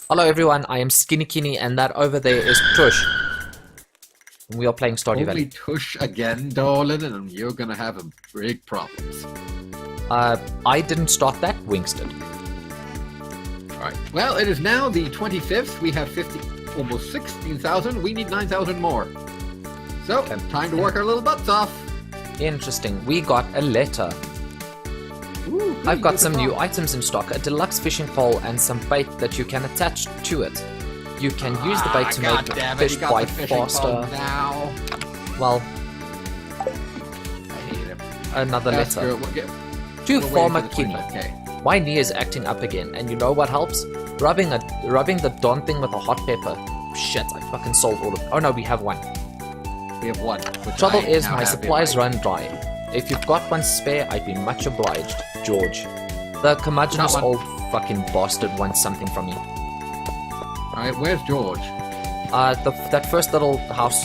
Hello everyone, I am Skinny Kinny, and that over there is Tush. We are playing Stardew Only Valley. Tush again, darling, and you're gonna have a big problems. I didn't start that, Winks did. Alright, well, it is now the 25th. We have almost 16,000. We need 9,000 more. So, Okay. time to work our little butts off. Interesting, we got a letter. Ooh, I've got good some new job. items in stock, a deluxe fishing pole and some bait that you can attach to it. You can use the bait to God make damn it, fish you got bite the fishing pole faster. now. Well, I hate him. another That's letter. good. We'll get, To we're Farmer waiting for the Kinny. 25K. My knee is acting up again, and you know what helps? Rubbing the Don thing with a hot pepper. Shit, I fucking sold all of it. Oh no, we have one. We have one. Which Trouble I is, now my have in supplies my- run dry. If you've got one spare, I'd be much obliged, George. The curmudgeonous Got one. old fucking bastard wants something from me. Alright, where's George? That first little house.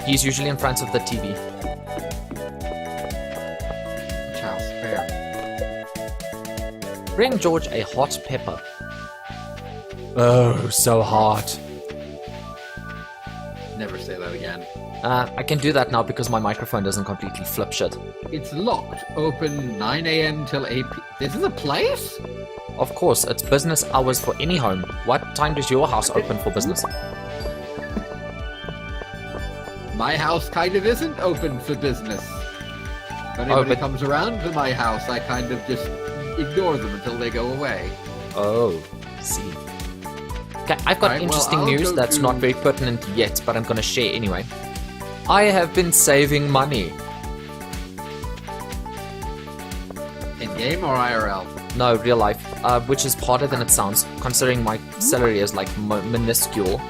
He's usually in front of the TV. Charles Fair. Bring George a hot pepper. Oh, so hot. Never say that again. I can do that now because my microphone doesn't completely flip shit. It's locked. Open 9 a.m. till 8 p.m. This is a place? Of course, it's business hours for any home. What time does your house open for business? My house kind of isn't open for business. If anybody but- comes around to my house, I kind of just ignore them until they go away. Oh, see. Okay, I've got Alright, well, interesting I'll news go that's to- not very pertinent yet, but I'm gonna share anyway. I have been saving money. In game or IRL? No, real life, which is harder than it sounds, considering my salary is like minuscule.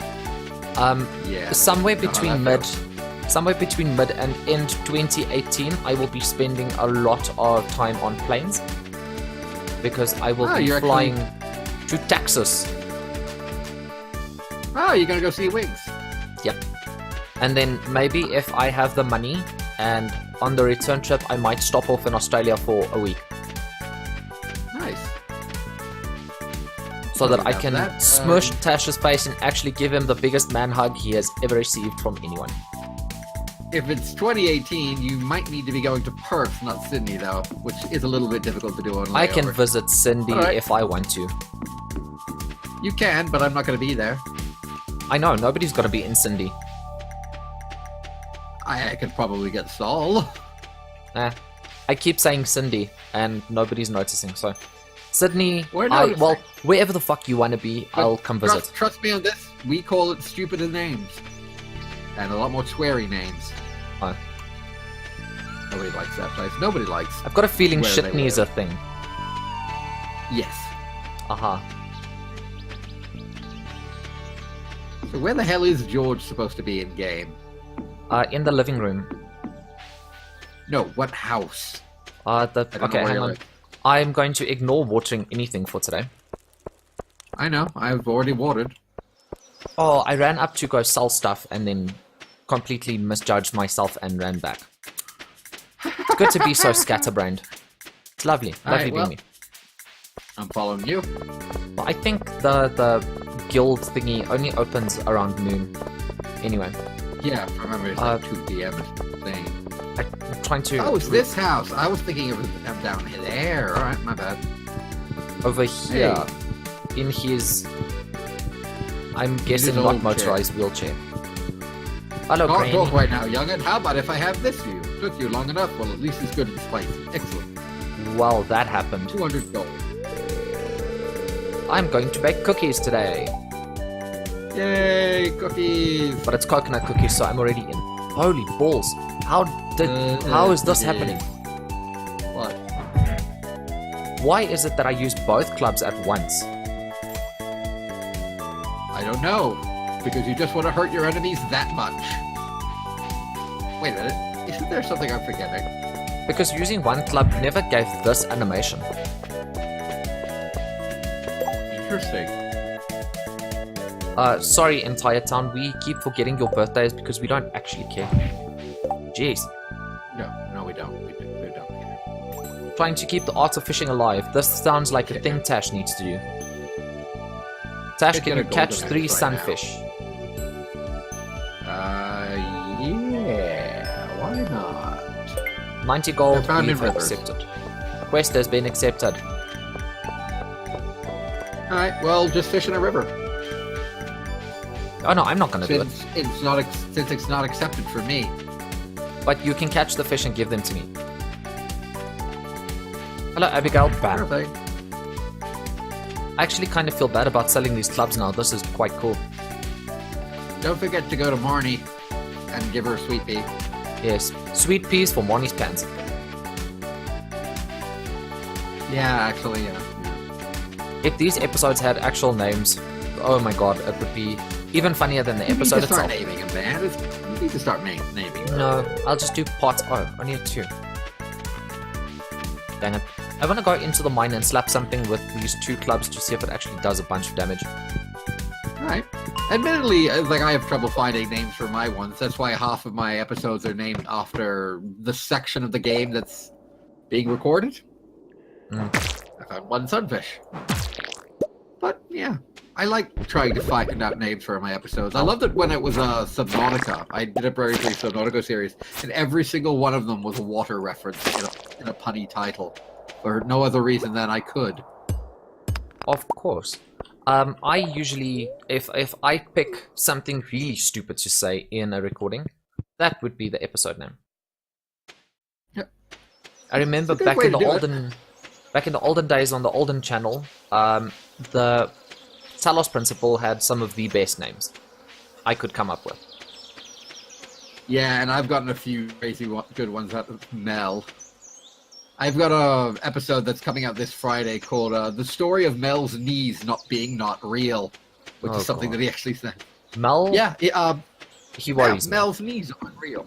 Yeah. Somewhere know how between that mid and end 2018, I will be spending a lot of time on planes because I will be you're flying to Texas. Oh, you're gonna go see Wings. Yep. And then maybe if I have the money and on the return trip, I might stop off in Australia for a week Nice. so that I About can that, smush Tash's face and actually give him the biggest man hug he has ever received from anyone. If it's 2018, you might need to be going to Perth, not Sydney, though, which is a little bit difficult to do on I can layover. visit Cindy Alright. if I want to. You can, but I'm not gonna be there. I know, nobody's gonna be in Cindy. I could probably get Saul. Nah. I keep saying Cindy, and nobody's noticing, so... Sydney, We're well, noticing. wherever the fuck you want to be, I'll come visit. Trust me on this. We call it stupid names. And a lot more sweary names. Oh. Nobody likes that place. Nobody likes. I've got a feeling Where they shitney is a live. thing. Yes. Aha. So where the hell is George supposed to be in game? In the living room. No, what house? I don't know Okay, where hang you're on. at. I'm going to ignore watering anything for today. I know. I've already watered. Oh, I ran up to go sell stuff and then completely misjudged myself and ran back. It's good to be so scatterbrained. It's lovely. Lovely Alright, being well. me. I'm following you. But I think the guild thingy only opens around noon. Anyway, Yeah, I remember it's like 2 p.m. thing. I'm trying to... Oh, it's this house. I was thinking it was down there. Alright, my bad. Over here, in his... I'm guessing his not old motorized wheelchair. Hello, Can't Granny. talk right now, young'un. How about if I have this for you? Took you long enough. Well, at least it's good and spicy. Excellent. Well, that happened. 200 gold. I'm going to bake cookies today. Yay, cookies! But it's coconut cookies, so I'm already in. Holy balls. How is this happening? What? Why is it that I use both clubs at once? I don't know. Because you just want to hurt your enemies that much. Wait a minute. Isn't there something I'm forgetting? Because using one club never gave this animation. Interesting. Sorry, entire town, we keep forgetting your birthdays because we don't actually care. Jeez. No, we don't. We don't care. Trying to keep the art of fishing alive. This sounds like a thing Tash needs to do. Tash, Could can get you a catch golden 3 egg right sunfish? Yeah, why not? 90 gold, They're found in we've rivers. accepted. Quest has been accepted. Alright, well, just fish in a river. Oh no, I'm not gonna do it. Since it's not accepted for me. But you can catch the fish and give them to me. Hello, Abigail. Bam. Perfect. I actually kind of feel bad about selling these clubs now. This is quite cool. Don't forget to go to Marnie and give her a sweet pea. Yes. Sweet peas for Monty's pants. Yeah, actually, yeah. If these episodes had actual names, oh my god, it would be even funnier than the You need episode to start itself. naming them, man. You need to start naming them. No, I'll just do part. Oh, I need 2. Dang it. I want to go into the mine and slap something with these 2 clubs to see if it actually does a bunch of damage. Alright. Admittedly, like, I have trouble finding names for my ones. That's why half of my episodes are named after the section of the game that's being recorded. I found 1 sunfish. But, yeah. I like trying to find out names for my episodes. I loved it when it was Subnautica. I did a very brief Subnautica series, and every single one of them was a water reference in a punny title. For no other reason than I could. Of course. I usually, if I pick something really stupid to say in a recording, that would be the episode name. Yep. I remember It's a good back way in to the do it. olden days on the olden channel, the Talos Principal had some of the best names I could come up with. Yeah, and I've gotten a few crazy good ones out of Mel. I've got a episode that's coming out this Friday called "The Story of Mel's Knees Not Being Not Real," which is something that he actually said. Mel? Yeah, He worries me. Mel's knees aren't real.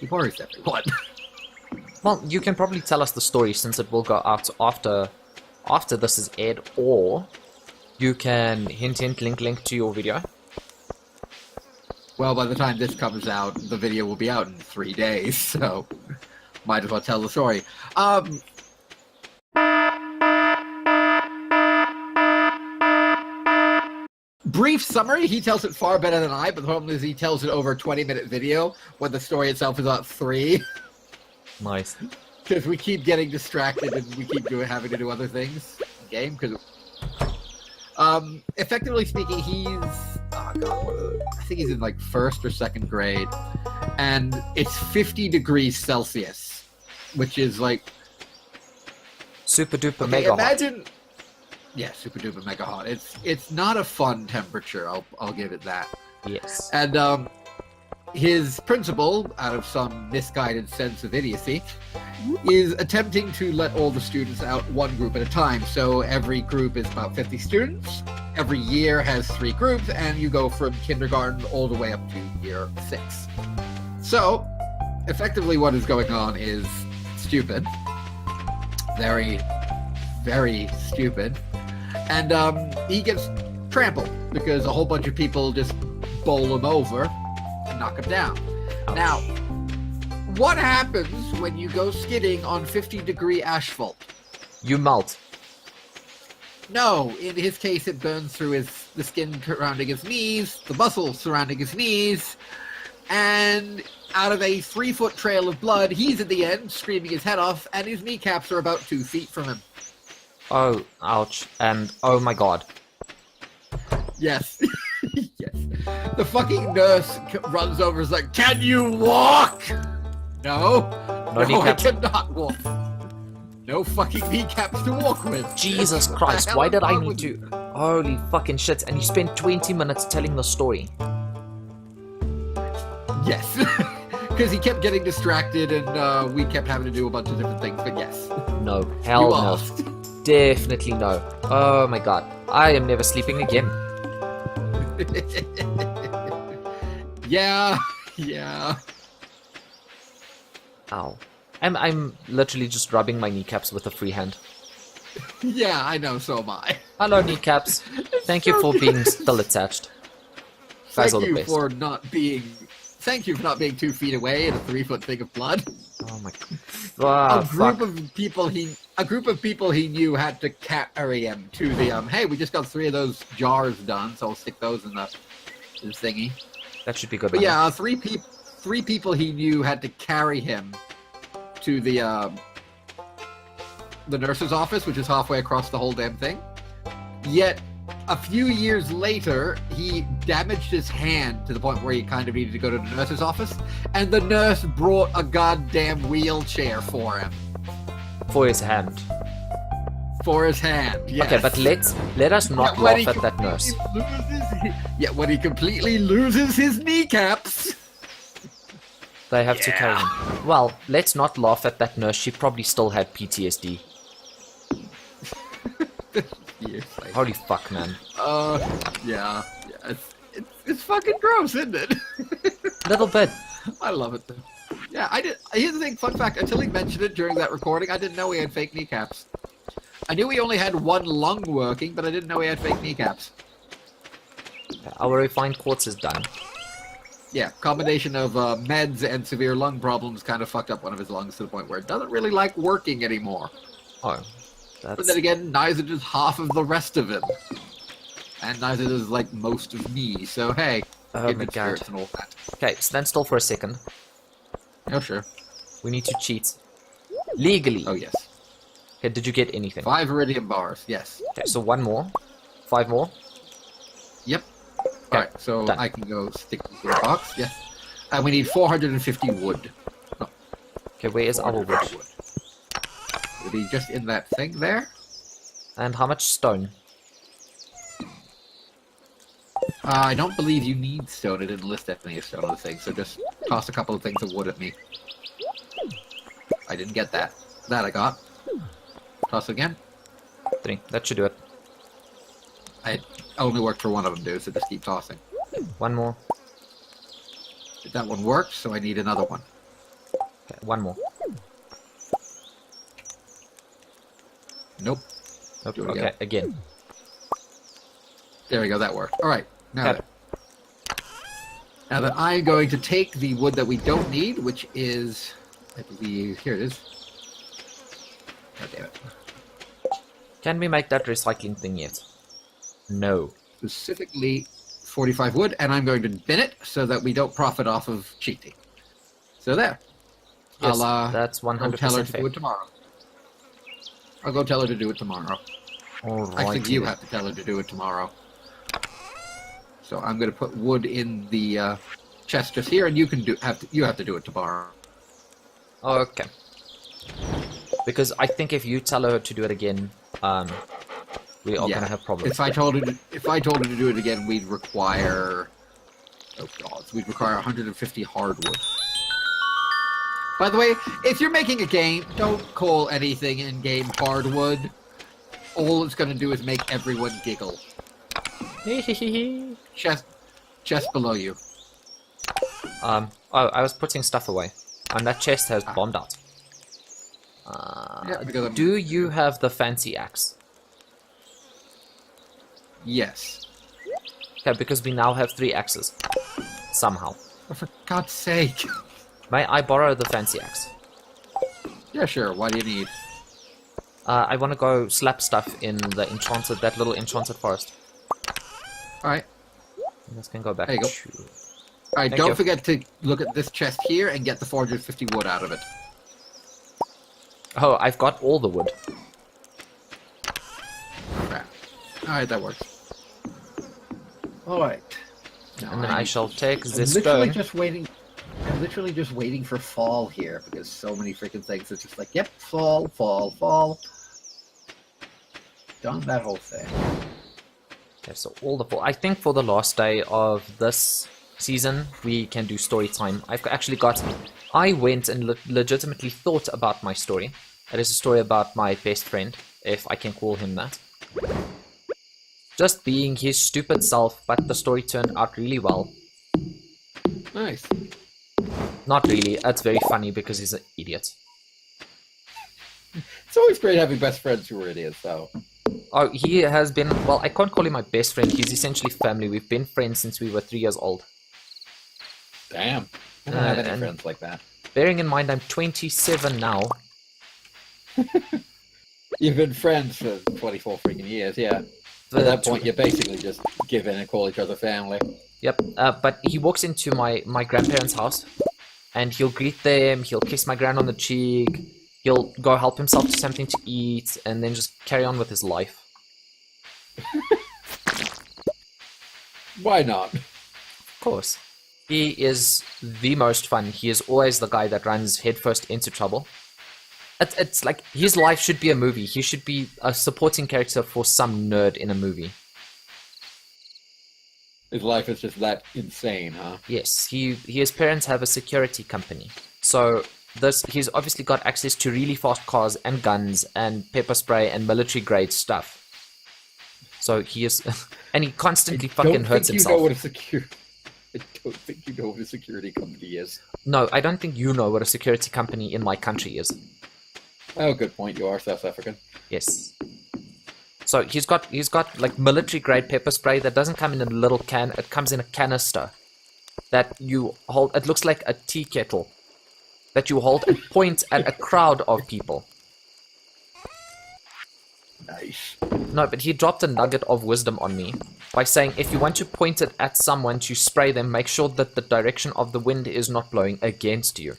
He worries everyone. Well, you can probably tell us the story since it will go out after this is aired, or you can hint, link to your video. Well, by the time this comes out, the video will be out in 3 days, so might as well tell the story. Brief summary, he tells it far better than I, but the problem is he tells it over a 20-minute video when the story itself is about 3. Nice. Because we keep getting distracted and we keep having to do other things in game. Because, effectively speaking, he's I think he's in like 1st or 2nd grade, and it's 50 degrees Celsius, which is like Super duper mega hot. imagine. Yeah, super duper mega hot. It's not a fun temperature. I'll give it that. Yes. And his principal, out of some misguided sense of idiocy, is attempting to let all the students out one group at a time. So every group is about 50 students. Every year has 3 groups, and you go from kindergarten all the way up to year 6. So, effectively what is going on is stupid. Very, very stupid. And he gets trampled because a whole bunch of people just bowl him over and knock him down. Ouch. Now, what happens when you go skidding on 50-degree asphalt? You melt. No, in his case, it burns through the skin surrounding his knees, the muscles surrounding his knees, and out of a 3-foot trail of blood, he's at the end, screaming his head off, and his kneecaps are about 2 feet from him. Oh, ouch. And oh my god. Yes. Yes. The fucking nurse runs over and is like, "Can you walk?" No, I kneecaps. cannot walk. No fucking kneecaps to walk with. Jesus What the Christ, hell why is did I wrong need with to... you? Holy fucking shit, and you spent 20 minutes telling the story. Yes. Because he kept getting distracted and we kept having to do a bunch of different things, but yes. No, You hell no. asked. Definitely no. Oh my god. I am never sleeping again. Yeah, yeah. Ow. I'm literally just rubbing my kneecaps with a free hand. Yeah, I know, so am I. Hello, kneecaps. Thank you for being still attached. Guys are Thank the you best. for not being 2 feet away in a 3-foot thing of blood. Oh my god. A group of people he a group of people he knew had to carry him to the hey, we just got 3 of those jars done, so I'll stick those in the thingy. That should be good. But yeah, 3 people he knew had to carry him to the nurse's office, which is halfway across the whole damn thing. Yet a few years later, he damaged his hand to the point where he kind of needed to go to the nurse's office, and the nurse brought a goddamn wheelchair for him. For his hand. For his hand, yes. Okay, but let us not laugh at that nurse. Yet when he completely loses his kneecaps... They have to carry him. Well, let's not laugh at that nurse. She probably still had PTSD. Holy fuck, man. Yeah. It's fucking gross, isn't it? Little bit. I love it, though. Yeah, I did. Here's the thing, fun fact, until he mentioned it during that recording, I didn't know he had fake kneecaps. I knew he only had one lung working, but I didn't know he had fake kneecaps. Our refined quartz is done. Yeah, combination of meds and severe lung problems kind of fucked up one of his lungs to the point where it doesn't really like working anymore. Oh, that's... But then again, neither does half of the rest of him. And neither does, like, most of me, so hey. Oh my god. And all that. Okay, stand still for a second. Oh, sure. We need to cheat. Legally. Oh, yes. Okay, did you get anything? 5 iridium bars, yes. Okay, so 1 more. 5 more. Yep. Okay, alright, so done. I can go stick this in the box, yes. And we need 450 wood. Oh, Okay, where is our wood? It'll be just in that thing there. And how much stone? I don't believe you need stone. It didn't list any stone on the thing, so just toss a couple of things of wood at me. I didn't get that. That I got. Toss again. 3. That should do it. I only worked for one of them, dude, so just keep tossing. 1 more. That one worked, so I need another one. Okay, 1 more. Nope. Nope. Do it Okay, again. There we go, that worked. Alright, now Okay. now that I'm going to take the wood that we don't need, which is, I believe, here it is. God damn it. Can we make that recycling thing yet? No. Specifically 45 wood, and I'm going to bin it so that we don't profit off of cheating. So there. Yes, I'll that's go tell her 100% to fair. do it tomorrow. I'll go tell her to do it tomorrow. I think you have to tell her to do it tomorrow. So I'm going to put wood in the chest just here, and you can you have to do it tomorrow. Okay. Because I think if you tell her to do it again, we are gonna have problems. If I told her to do it again, we'd require we'd require 150 hardwood. By the way, if you're making a game, don't call anything in game hardwood. All it's gonna do is make everyone giggle. Chest below you. Oh, I was putting stuff away, and that chest has bombed out. Yeah, because Do you have the fancy axe? yes. Okay, because we now have 3 axes. Somehow. Oh, for God's sake. May I borrow the fancy axe? Yeah, sure. What do you need? I want to go slap stuff in the that little enchanted forest. Alright. This can go back. There you go. to- Alright, Thank don't you. forget to look at this chest here and get the 450 wood out of it. Oh, I've got all the wood. Crap. Alright, that works. Alright. And then I shall take I'm this literally stone. just waiting. I'm literally just waiting for fall here because so many freaking things. It's just like, yep, fall, fall, fall. Done that whole thing. Okay, so all the I think for the last day of this season, we can do story time. I've actually got... I went and legitimately thought about my story. It is a story about my best friend, if I can call him that. Just being his stupid self, but the story turned out really well. Nice. Not really, it's very funny because he's an idiot. It's always great having best friends who are idiots, though. Oh, he has been... Well, I can't call him my best friend. He's essentially family. We've been friends since we were 3 years old. Damn. I don't have any and- friends like that. Bearing in mind I'm 27 now. You've been friends for 24 freaking years, yeah. At that point, you basically just give in and call each other family. Yep, but he walks into my grandparents' house, and he'll greet them, he'll kiss my gran on the cheek, he'll go help himself to something to eat, and then just carry on with his life. Why not? Of course. He is the most fun. He is always the guy that runs headfirst into trouble. It's like his life should be a movie. He should be a supporting character for some nerd in a movie. His life is just that insane, huh? Yes, his parents have a security company. So he's obviously got access to really fast cars and guns and pepper spray and military grade stuff. So he is, and he constantly fucking hurts himself. I don't think you know what a security company is. No, I don't think you know what a security company in my country is. Oh, good point. You are South African. Yes. So he's got like military grade pepper spray that doesn't come in a little can. It comes in a canister that you hold. It looks like a tea kettle that you hold and point at a crowd of people. Nice. No, but he dropped a nugget of wisdom on me by saying if you want to point it at someone to spray them, make sure that the direction of the wind is not blowing against you.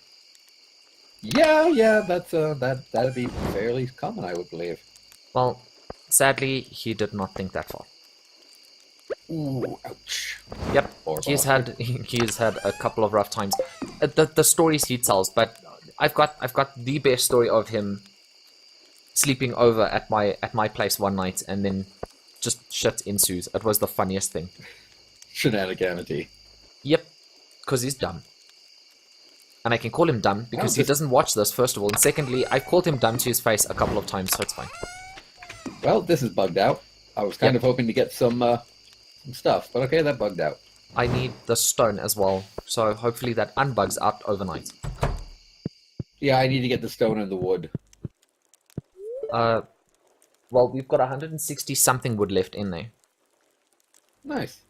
Yeah, that'd be fairly common, I would believe. Well, sadly, he did not think that far. Ooh, ouch. Yep, he's had a couple of rough times. The stories he tells, but I've got the best story of him sleeping over at my place one night, and then just shit ensues. It was the funniest thing. Shenaniganity. Yep, because he's dumb. And I can call him dumb because he doesn't watch this, first of all. And secondly, I've called him dumb to his face a couple of times, so it's fine. Well, this is bugged out. I was kind of hoping to get some stuff, but okay, that bugged out. I need the stone as well, so hopefully that unbugs out overnight. Yeah, I need to get the stone and the wood. Well, we've got 160-something wood left in there. Nice.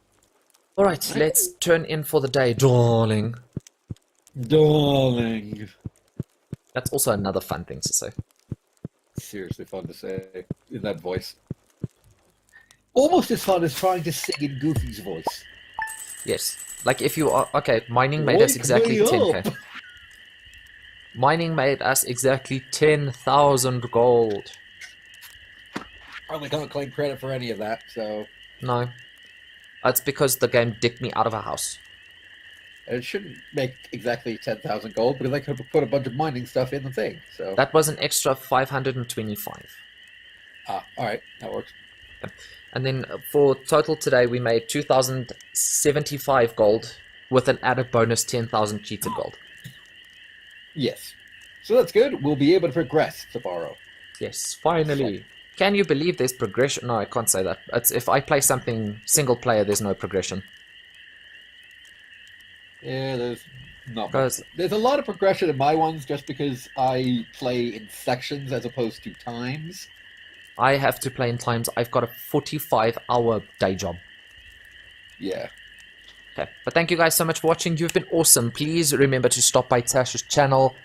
Alright, let's turn in for the day, darling. Darling. That's also another fun thing to say. Seriously fun to say in that voice. Almost as fun as trying to sing in Goofy's voice. Yes. Like if you are... Okay, mining made us exactly 10k. Mining made us exactly 10,000 gold. Probably can't claim credit for any of that, so... No. That's because the game dicked me out of a house. It shouldn't make exactly 10,000 gold, because I could have put a bunch of mining stuff in the thing, so... That was an extra 525. Ah, alright, that works. Okay. And then for total today, we made 2,075 gold, with an added bonus 10,000 cheated gold. Yes. So that's good. We'll be able to progress tomorrow. Yes, finally. Can you believe there's progression? No, I can't say that. It's if I play something single player, there's no progression. Yeah, there's not much. There's a lot of progression in my ones just because I play in sections as opposed to times. I have to play in times. I've got a 45-hour day job. Yeah. Okay, but thank you guys so much for watching. You've been awesome. Please remember to stop by Tash's channel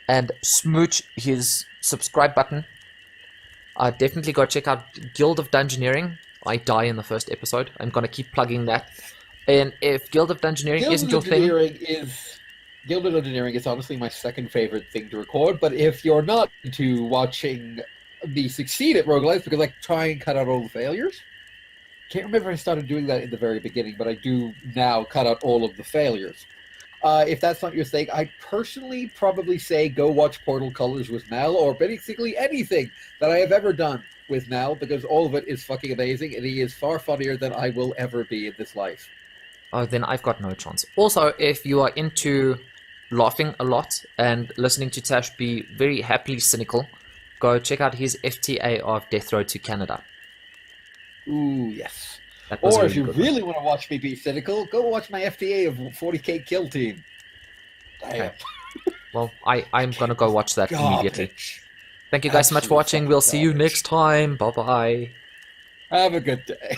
and smooch his subscribe button. Definitely go check out Guild of Dungeoneering. I die in the first episode. I'm going to keep plugging that. And if Guild of Dungeoneering isn't your thing... Guild of Dungeoneering is honestly my second favorite thing to record, but if you're not into watching me succeed at roguelites, because I try and cut out all the failures... Can't remember if I started doing that in the very beginning, but I do now cut out all of the failures. If that's not your thing, I'd personally probably say go watch Portal Colors with Mel, or basically anything that I have ever done with Mel, because all of it is fucking amazing, and he is far funnier than I will ever be in this life. Oh, then I've got no chance. Also, if you are into laughing a lot and listening to Tash be very happily cynical, go check out his FTA of Death Road to Canada. Ooh, yes. Or if you really want to watch me be cynical, go watch my FTA of 40k Kill Team. Damn. Okay. Well, I'm going to go watch that immediately. Thank you guys so much for watching. We'll see you next time. Bye-bye. Have a good day.